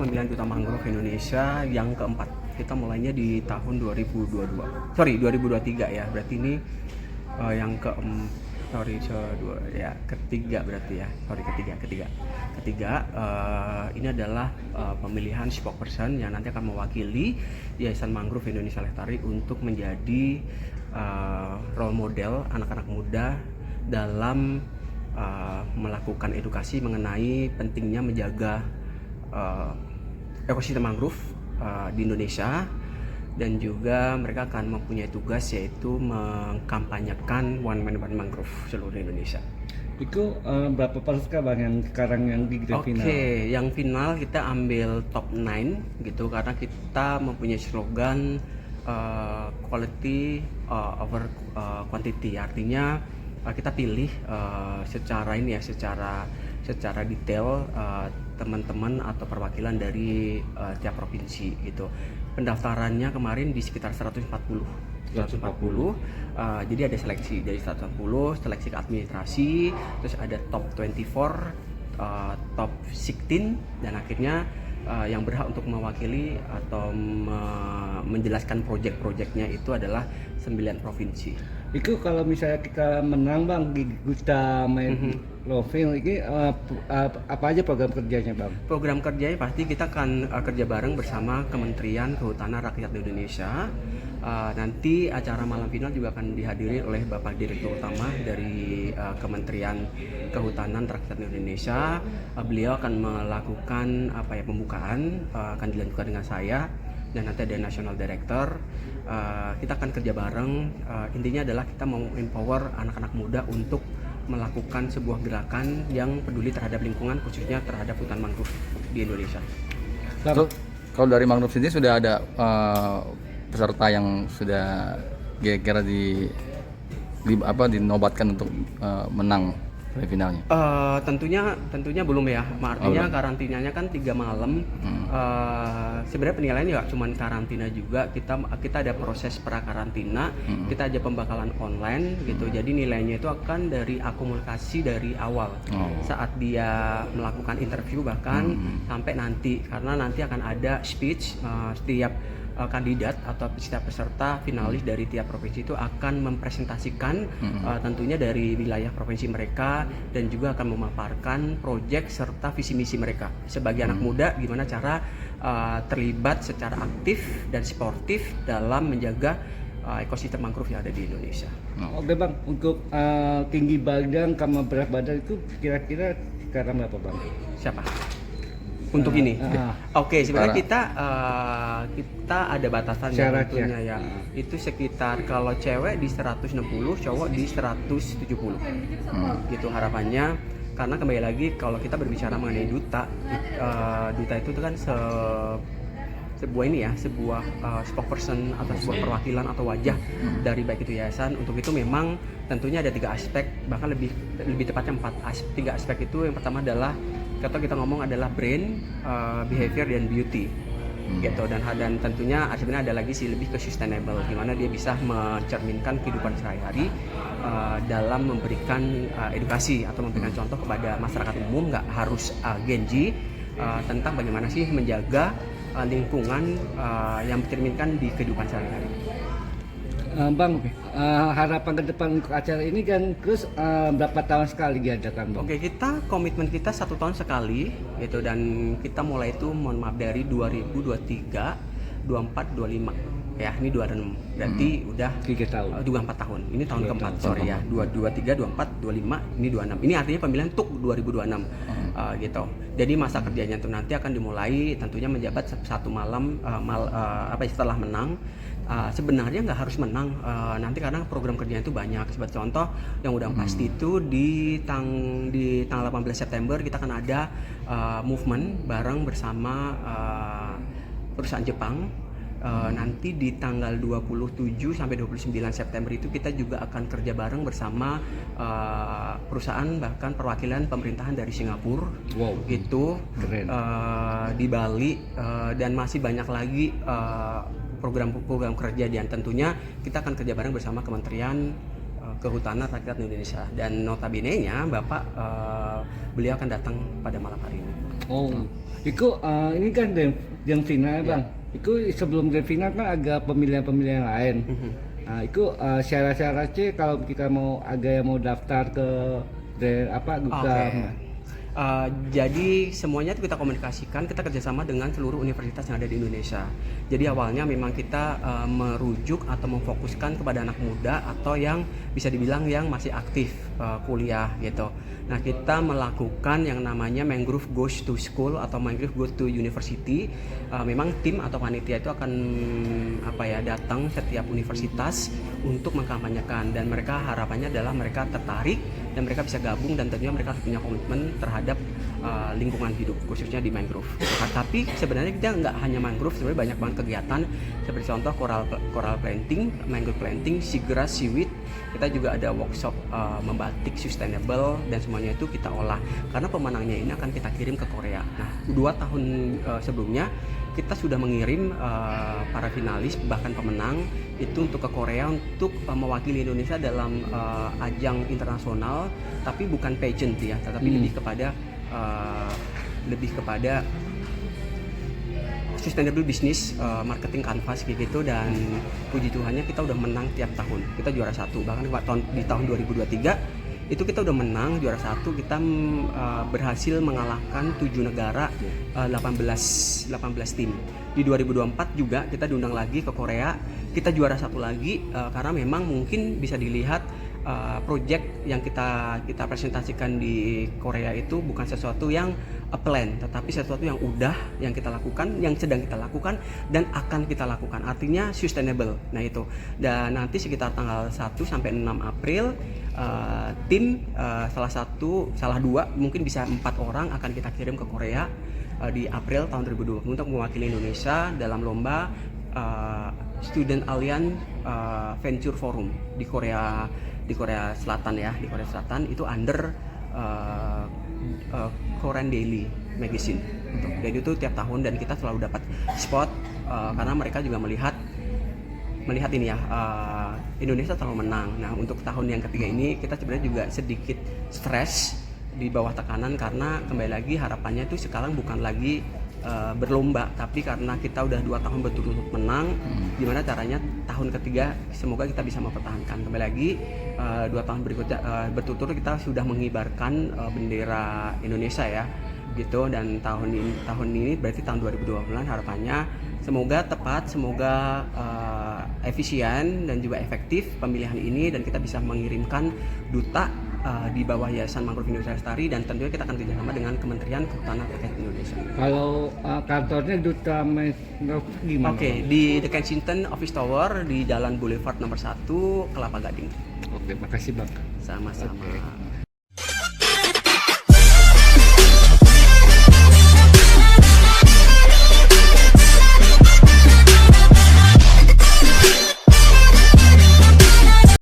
pemilihan Duta Mangrove Indonesia yang keempat. Kita mulainya di tahun 2023 ya. Berarti ini yang ketiga berarti ya. Ketiga. Ini adalah pemilihan spokesperson yang nanti akan mewakili Yayasan Mangrove Indonesia Lestari untuk menjadi role model anak-anak muda dalam melakukan edukasi mengenai pentingnya menjaga ekosistem mangrove di Indonesia, dan juga mereka akan mempunyai tugas yaitu mengkampanyekan One Man One Mangrove seluruh Indonesia. Itu berapa peserta Bang yang sekarang yang di grand final? Oke, yang final kita ambil top 9 gitu karena kita mempunyai slogan quality over quantity. Artinya kita pilih secara detail teman-teman atau perwakilan dari tiap provinsi gitu. Pendaftarannya kemarin di sekitar 140. Jadi ada seleksi dari 140, seleksi ke administrasi, terus ada top 24, top 16, dan akhirnya yang berhak untuk mewakili atau menjelaskan proyek-proyeknya itu adalah 9 provinsi. Itu kalau misalnya kita menang Bang di Duta Mangrove ini apa aja program kerjanya Bang? Program kerjanya pasti kita akan kerja bareng bersama Kementerian Kehutanan Rakyat Indonesia. Nanti acara malam final juga akan dihadiri oleh Bapak Direktur Utama dari Kementerian Kehutanan Rakyat Indonesia. Beliau akan melakukan pembukaan, akan dilanjutkan dengan saya, dan nanti ada National Director. Kita akan kerja bareng. Intinya adalah kita mau empower anak-anak muda untuk melakukan sebuah gerakan yang peduli terhadap lingkungan, khususnya terhadap hutan mangrove di Indonesia. Kalau dari mangrove sendiri sudah ada peserta yang sudah kira-kira dinobatkan untuk menang finalnya? Tentunya belum ya. Artinya karantinanya kan 3 malam. Sebenarnya penilaiannya nggak cuma karantina juga. Kita ada proses prakarantina. Kita ada pembakalan online gitu. Jadi nilainya itu akan dari akumulasi dari awal saat dia melakukan interview bahkan sampai nanti, karena nanti akan ada speech setiap kandidat atau setiap peserta finalis dari tiap provinsi itu akan mempresentasikan tentunya dari wilayah provinsi mereka, dan juga akan memaparkan proyek serta visi misi mereka sebagai anak muda, gimana cara terlibat secara aktif dan sportif dalam menjaga ekosistem mangrove yang ada di Indonesia. Oke Bang, untuk tinggi badan sama berat badan itu kira-kira sekarang berapa Bang? Siapa? Untuk ini, oke, sebenarnya kita ada batasan tentunya ya. Itu sekitar kalau cewek di 160, cowok di 170. Gitu harapannya, karena kembali lagi kalau kita berbicara mengenai duta itu kan sebuah spokesperson atau sebuah perwakilan atau wajah dari baik itu yayasan. Untuk itu memang tentunya ada 3 aspek, bahkan lebih tepatnya 3 aspek itu. Yang pertama adalah kita ngomong adalah brain, behavior, dan beauty gitu, dan tentunya sebenarnya ada lagi sih lebih ke sustainable, gimana dia bisa mencerminkan kehidupan sehari-hari dalam memberikan edukasi atau memberikan contoh kepada masyarakat umum, nggak harus Gen Z, tentang bagaimana sih menjaga lingkungan yang mencerminkan di kehidupan sehari-hari. Bang, harapan ke depan untuk acara ini kan terus berapa tahun sekali diadakan Bang? Oke, komitmen kita 1 tahun sekali gitu, dan kita mulai itu mohon maaf dari 2023, 24, 25 ya, ini 26 berarti udah 3 tahun. 24 tahun. Ini tahun keempat, sorry ya. 23, 24, 25, ini 26. Ini artinya pemilihan TUK 2026 gitu. Jadi masa kerjanya itu nanti akan dimulai tentunya menjabat 1 malam setelah menang. Sebenarnya nggak harus menang nanti, karena program kerjanya itu banyak. Sebagai contoh yang udah pasti itu di tanggal 18 September kita akan ada movement bareng bersama perusahaan Jepang. Nanti di tanggal 27 sampai 29 September itu kita juga akan kerja bareng bersama perusahaan bahkan perwakilan pemerintahan dari Singapura. Gitu. Di Bali, dan masih banyak lagi program kerja, dan tentunya kita akan kerja bareng bersama Kementerian Kehutanan Rakyat Indonesia, dan notabene-nya Bapak beliau akan datang pada malam hari ini. Iku ini kan yang final bang. Iku sebelum grand final kan agak pemilihan-pemilihan lain. Nah, itu syarat-syaratnya kalau kita mau daftar ke Duta. Jadi semuanya itu kita komunikasikan, kita kerjasama dengan seluruh universitas yang ada di Indonesia. Jadi awalnya memang kita merujuk atau memfokuskan kepada anak muda atau yang bisa dibilang yang masih aktif kuliah gitu. Nah, kita melakukan yang namanya Mangrove Goes to School atau Mangrove Goes to University. Memang tim atau panitia itu akan datang setiap universitas untuk mengkampanyekan, dan mereka harapannya adalah mereka tertarik dan mereka bisa gabung, dan tentunya mereka harus punya komitmen terhadap lingkungan hidup khususnya di mangrove. Tapi sebenarnya kita nggak hanya mangrove, sebenarnya banyak banget kegiatan seperti contoh coral planting, mangrove planting, seagrass, seaweed. Kita juga ada workshop membatik sustainable, dan semuanya itu kita olah karena pemenangnya ini akan kita kirim ke Korea. Nah, 2 tahun sebelumnya kita sudah mengirim para finalis bahkan pemenang itu untuk ke Korea untuk mewakili Indonesia dalam ajang internasional, tapi bukan pageant ya, tetapi lebih kepada sustainable business marketing canvas gitu. Dan puji Tuhannya kita udah menang tiap tahun, kita juara 1. Bahkan di tahun 2023 itu kita udah menang juara 1. Kita berhasil mengalahkan 7 negara, 18 tim. Di 2024 juga kita diundang lagi ke Korea, kita juara 1 lagi karena memang mungkin bisa dilihat project yang kita presentasikan di Korea itu bukan sesuatu yang plan, tetapi sesuatu yang kita lakukan, yang sedang kita lakukan dan akan kita lakukan, artinya sustainable. Nah itu, dan nanti sekitar tanggal 1 sampai 6 April tim salah dua mungkin bisa 4 orang akan kita kirim ke Korea di April tahun 2020 untuk mewakili Indonesia dalam lomba Student Alliance Venture Forum di Korea Selatan ya, di Korea Selatan itu under Korean Daily Magazine. Dan itu tiap tahun, dan kita selalu dapat spot karena mereka juga melihat ini ya, Indonesia selalu menang. Nah, untuk tahun yang ketiga ini kita sebenarnya juga sedikit stres, di bawah tekanan, karena kembali lagi harapannya itu sekarang bukan lagi berlomba, tapi karena kita udah 2 tahun berturut-turut menang, gimana caranya tahun ketiga semoga kita bisa mempertahankan. Kembali lagi 2 tahun berikutnya berturut-turut kita sudah mengibarkan bendera Indonesia ya gitu. Dan tahun ini berarti tahun 2020 harapannya semoga tepat, semoga efisien dan juga efektif pemilihan ini, dan kita bisa mengirimkan duta di bawah Yayasan Mangrove Indonesia Lestari, dan tentunya kita akan kerjasama dengan Kementerian Kehutanan Rakyat Indonesia. Kalau kantornya Duta Mangrove gimana? Di The Kensington Office Tower di Jalan Boulevard nomor 1, Kelapa Gading. Oke, makasih Bang. Sama-sama.